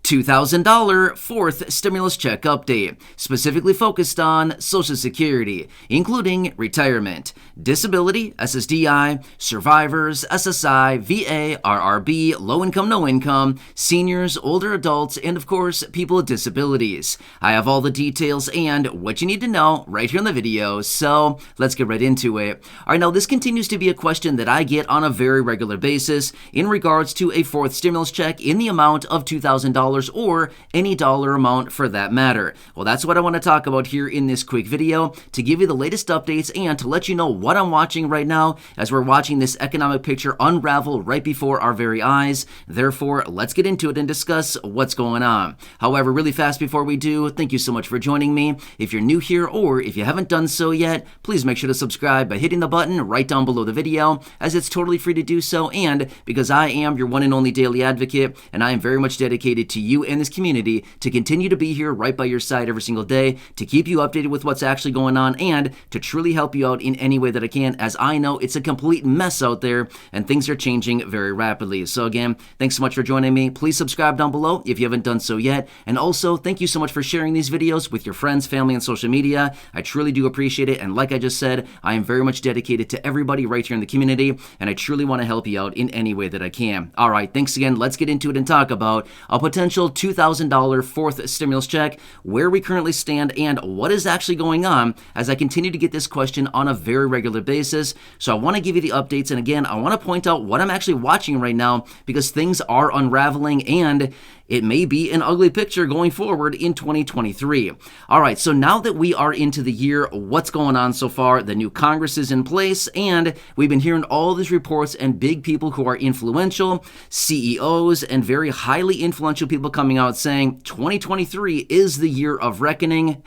$2,000 fourth stimulus check update, specifically focused on Social Security, including retirement, disability, SSDI, survivors, SSI, VA, RRB, low income, no income, seniors, older adults, and of course, people with disabilities. I have all the details and what you need to know right here in the video, so let's get right into it. All right, now this continues to be a question that I get on a very regular basis in regards to a fourth stimulus check in the amount of $2,000 or any dollar amount for that matter. Well, that's what I want to talk about here in this quick video, to give you the latest updates and to let you know what I'm watching right now as we're watching this economic picture unravel right before our very eyes. Therefore, let's get into it and discuss what's going on. However, really fast before we do, thank you so much for joining me. If you're new here or if you haven't done so yet, please make sure to subscribe by hitting the button right down below the video, as it's totally free to do so, and because I am your one and only daily advocate, and I am very much dedicated to you and this community to continue to be here right by your side every single day, to keep you updated with what's actually going on, and to truly help you out in any way that I can, as I know it's a complete mess out there and things are changing very rapidly. So again, thanks so much for joining me. Please subscribe down below if you haven't done so yet, and also thank you so much for sharing these videos with your friends, family, and social media. I truly do appreciate it, and like I just said, I am very much dedicated to everybody right here in the community, and I truly want to help you out in any way that I can. All right, thanks again. Let's get into it and talk about a potential $2,000 fourth stimulus check, where we currently stand, and what is actually going on, as I continue to get this question on a very regular basis. So I want to give you the updates, and again, I want to point out what I'm actually watching right now, because things are unraveling and it may be an ugly picture going forward in 2023. All right, so now that we are into the year, what's going on so far? The new Congress is in place, and we've been hearing all these reports and big people who are influential, CEOs, and very highly influential people coming out saying 2023 is the year of reckoning.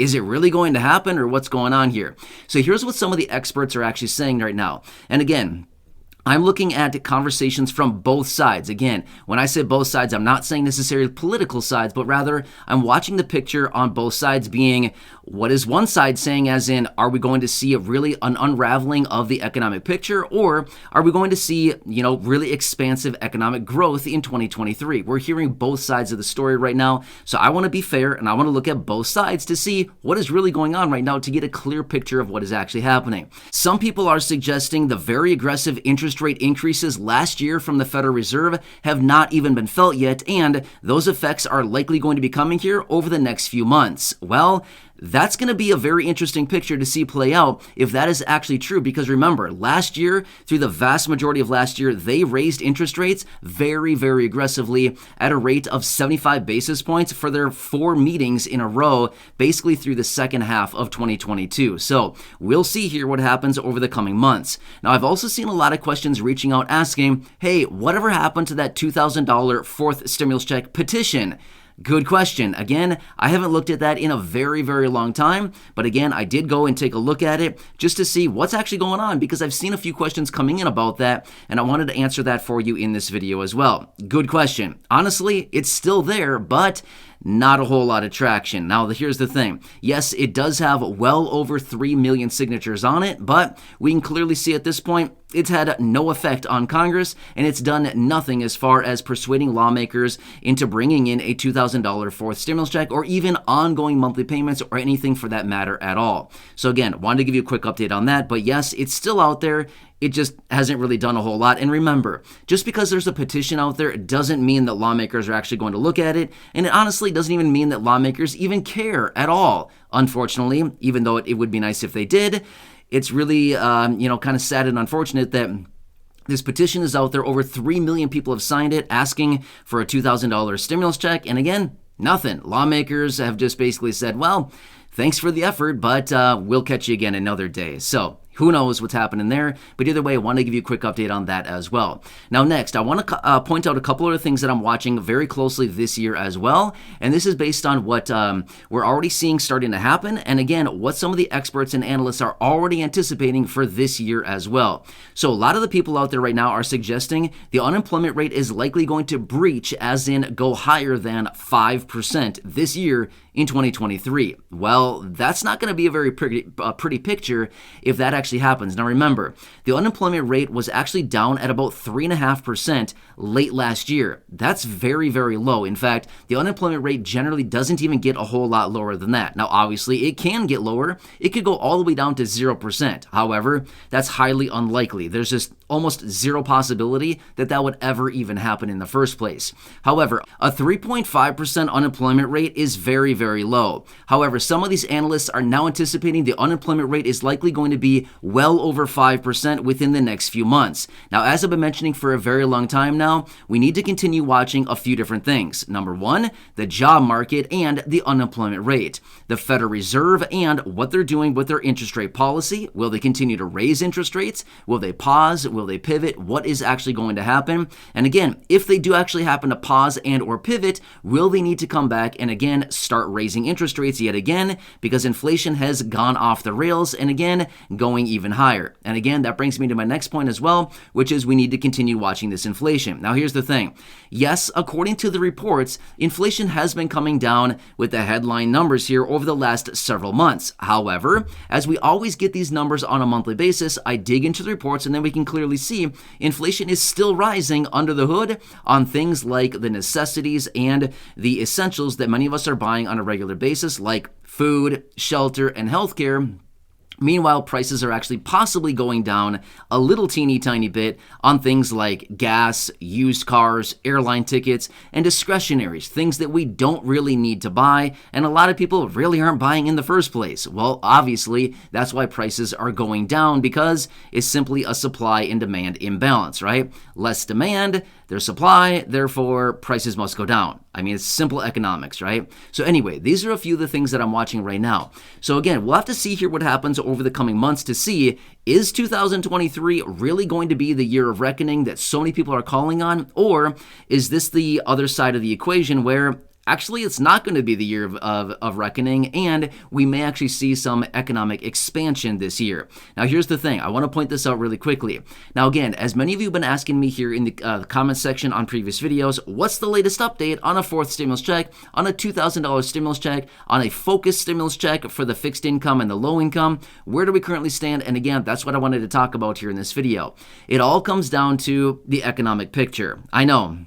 Is it really going to happen, or what's going on here? So here's what some of the experts are actually saying right now. And again, I'm looking at conversations from both sides. Again, when I say both sides, I'm not saying necessarily political sides, but rather I'm watching the picture on both sides, being what is one side saying, as in, are we going to see really an unraveling of the economic picture, or are we going to see, really expansive economic growth in 2023? We're hearing both sides of the story right now. So I want to be fair, and I want to look at both sides to see what is really going on right now, to get a clear picture of what is actually happening. Some people are suggesting the very aggressive interest rate increases last year from the Federal Reserve have not even been felt yet, and those effects are likely going to be coming here over the next few months. Well, that's going to be a very interesting picture to see play out if that is actually true, because remember, last year, through the vast majority of last year, they raised interest rates very, very aggressively at a rate of 75 basis points for their 4 meetings in a row, basically through the second half of 2022. So we'll see here what happens over the coming months. Now, I've also seen a lot of questions reaching out asking, hey, whatever happened to that $2,000 fourth stimulus check petition? Good question. Again, I haven't looked at that in a very, very long time, but again, I did go and take a look at it just to see what's actually going on, because I've seen a few questions coming in about that, and I wanted to answer that for you in this video as well. Good question. Honestly, it's still there, but not a whole lot of traction. Now, here's the thing. Yes, it does have well over 3 million signatures on it, but we can clearly see at this point, it's had no effect on Congress, and it's done nothing as far as persuading lawmakers into bringing in a $2,000 fourth stimulus check, or even ongoing monthly payments, or anything for that matter at all. So again, wanted to give you a quick update on that, but yes, it's still out there. It just hasn't really done a whole lot. And remember, just because there's a petition out there, it doesn't mean that lawmakers are actually going to look at it. And it honestly doesn't even mean that lawmakers even care at all. Unfortunately, even though it would be nice if they did, it's really, kind of sad and unfortunate that this petition is out there. Over 3 million people have signed it, asking for a $2,000 stimulus check. And again, nothing. Lawmakers have just basically said, well, thanks for the effort, but we'll catch you again another day. So who knows what's happening there? But either way, I want to give you a quick update on that as well. Now, next, I want to point out a couple other things that I'm watching very closely this year as well. And this is based on what we're already seeing starting to happen. And again, what some of the experts and analysts are already anticipating for this year as well. So a lot of the people out there right now are suggesting the unemployment rate is likely going to breach, as in go higher than 5% this year in 2023. Well, that's not going to be a very pretty picture if that actually actually happens. Now remember, the unemployment rate was actually down at about 3.5% late last year. That's very, very low. In fact, the unemployment rate generally doesn't even get a whole lot lower than that. Now, obviously, it can get lower. It could go all the way down to 0%. However, that's highly unlikely. There's just almost zero possibility that that would ever even happen in the first place. However, a 3.5% unemployment rate is very, very low. However, some of these analysts are now anticipating the unemployment rate is likely going to be well over 5% within the next few months. Now, as I've been mentioning for a very long time now, we need to continue watching a few different things. Number one, the job market and the unemployment rate. The Federal Reserve and what they're doing with their interest rate policy. Will they continue to raise interest rates? Will they pause? Will they pivot? What is actually going to happen? And again, if they do actually happen to pause and or pivot, will they need to come back and again start raising interest rates yet again, because inflation has gone off the rails and again going even higher. And again, that brings me to my next point as well, which is we need to continue watching this inflation. Now here's the thing. Yes, according to the reports, inflation has been coming down with the headline numbers here over the last several months. However, as we always get these numbers on a monthly basis, I dig into the reports and then we can clearly see inflation is still rising under the hood on things like the necessities and the essentials that many of us are buying on a regular basis, like food, shelter, and healthcare. Meanwhile, prices are actually possibly going down a little teeny tiny bit on things like gas, used cars, airline tickets, and discretionaries, things that we don't really need to buy, and a lot of people really aren't buying in the first place. Well, obviously, that's why prices are going down, because it's simply a supply and demand imbalance, right? Less demand, there's supply, therefore prices must go down. I mean, it's simple economics, right? So anyway, these are a few of the things that I'm watching right now. So again, we'll have to see here what happens over the coming months to see, is 2023 really going to be the year of reckoning that so many people are calling on? Or is this the other side of the equation where actually it's not going to be the year of reckoning, and we may actually see some economic expansion this year? Now, here's the thing. I want to point this out really quickly. Now, again, as many of you have been asking me here in the comment section on previous videos, what's the latest update on a fourth stimulus check, on a $2,000 stimulus check, on a focused stimulus check for the fixed income and the low income? Where do we currently stand? And again, that's what I wanted to talk about here in this video. It all comes down to the economic picture. I know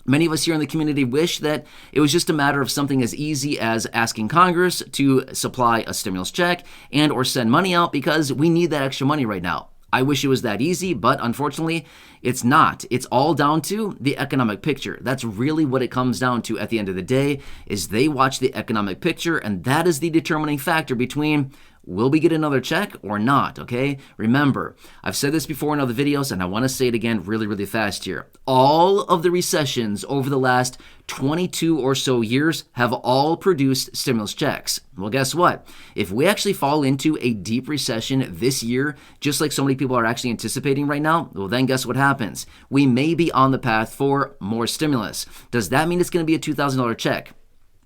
many of us here in the community wish that it was just a matter of something as easy as asking Congress to supply a stimulus check and or send money out, because we need that extra money right now. I wish it was that easy, but unfortunately, it's not. It's all down to the economic picture. That's really what it comes down to at the end of the day, is they watch the economic picture, and that is the determining factor between will we get another check or not, okay? Remember, I've said this before in other videos, and I want to say it again really, really fast here. All of the recessions over the last 22 or so years have all produced stimulus checks. Well, guess what? If we actually fall into a deep recession this year, just like so many people are actually anticipating right now, well, then guess what happens? We may be on the path for more stimulus. Does that mean it's going to be a $2,000 check?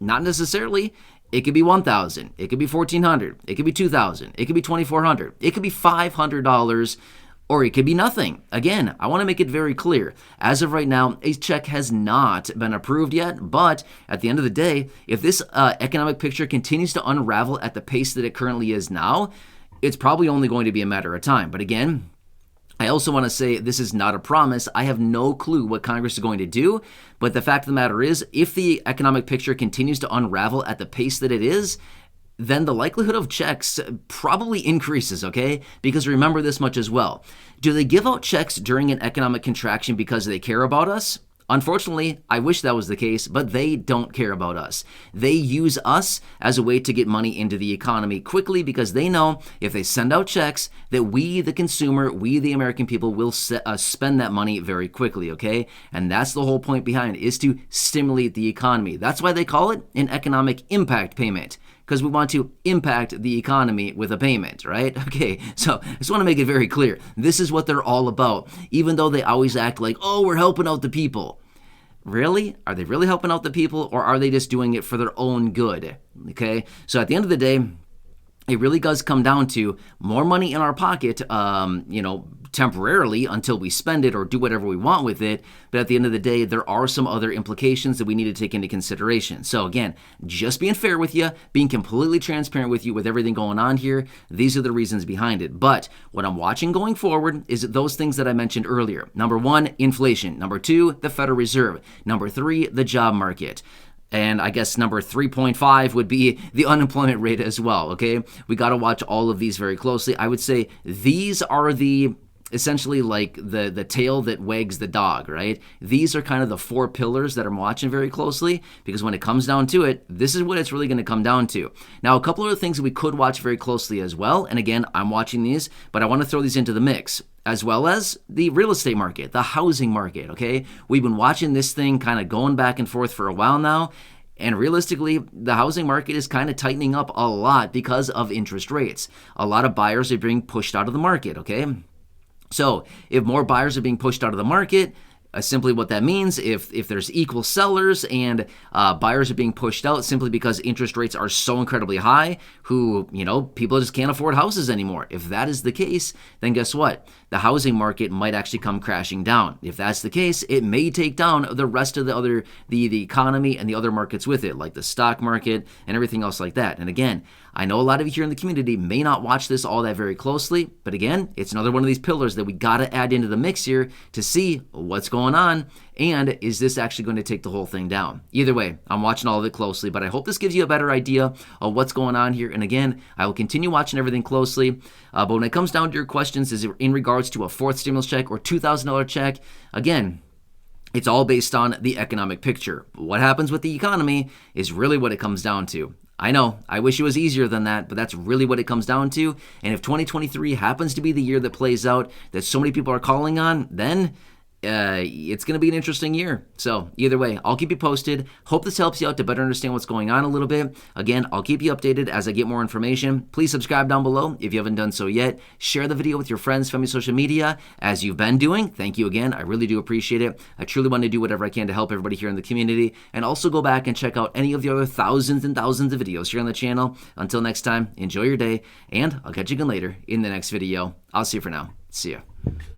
Not necessarily. It could be $1,000. It could be $1,400. It could be $2,000. It could be $2,400. It could be $500, or it could be nothing. Again, I want to make it very clear. As of right now, a check has not been approved yet, but at the end of the day, if this economic picture continues to unravel at the pace that it currently is now, it's probably only going to be a matter of time. But again, I also want to say this is not a promise. I have no clue what Congress is going to do, but the fact of the matter is, if the economic picture continues to unravel at the pace that it is, then the likelihood of checks probably increases, okay? Because remember this much as well. Do they give out checks during an economic contraction because they care about us? Unfortunately, I wish that was the case, but they don't care about us. They use us as a way to get money into the economy quickly, because they know if they send out checks that we, the consumer, we, the American people, will spend that money very quickly, okay? And that's the whole point behind it, is to stimulate the economy. That's why they call it an economic impact payment, because we want to impact the economy with a payment, right? Okay, so I just want to make it very clear. This is what they're all about, even though they always act like, oh, we're helping out the people. Really? Are they really helping out the people, or are they just doing it for their own good? Okay, so at the end of the day, it really does come down to more money in our pocket, temporarily until we spend it or do whatever we want with it. But at the end of the day, there are some other implications that we need to take into consideration. So again, just being fair with you, being completely transparent with you with everything going on here, these are the reasons behind it. But what I'm watching going forward is those things that I mentioned earlier. Number one, inflation. Number two, the Federal Reserve. Number three, the job market. And I guess number 3.5 would be the unemployment rate as well, okay? We got to watch all of these very closely. I would say these are essentially like the tail that wags the dog, right? These are kind of the four pillars that I'm watching very closely, because when it comes down to it, this is what it's really going to come down to. Now, a couple of things that we could watch very closely as well, and again, I'm watching these, but I want to throw these into the mix, as well as the real estate market, the housing market, okay? We've been watching this thing kind of going back and forth for a while now, and realistically, the housing market is kind of tightening up a lot because of interest rates. A lot of buyers are being pushed out of the market, okay? So if more buyers are being pushed out of the market, simply what that means, if there's equal sellers and buyers are being pushed out simply because interest rates are so incredibly high, people just can't afford houses anymore. If that is the case, then guess what? The housing market might actually come crashing down. If that's the case, it may take down the rest of the economy and the other markets with it, like the stock market and everything else like that. And again, I know a lot of you here in the community may not watch this all that very closely, but again, it's another one of these pillars that we got to add into the mix here to see what's going on, and is this actually going to take the whole thing down? Either way, I'm watching all of it closely, but I hope this gives you a better idea of what's going on here. And again, I will continue watching everything closely, but when it comes down to your questions, is it in regards to a fourth stimulus check or $2,000 check? Again, it's all based on the economic picture. What happens with the economy is really what it comes down to. I know, I wish it was easier than that, but that's really what it comes down to. And if 2023 happens to be the year that plays out that so many people are calling on, then it's going to be an interesting year. So either way, I'll keep you posted. Hope this helps you out to better understand what's going on a little bit. Again, I'll keep you updated as I get more information. Please subscribe down below if you haven't done so yet. Share the video with your friends, family, social media, as you've been doing. Thank you again. I really do appreciate it. I truly want to do whatever I can to help everybody here in the community. And also go back and check out any of the other thousands and thousands of videos here on the channel. Until next time, enjoy your day, and I'll catch you again later in the next video. I'll see you for now. See ya.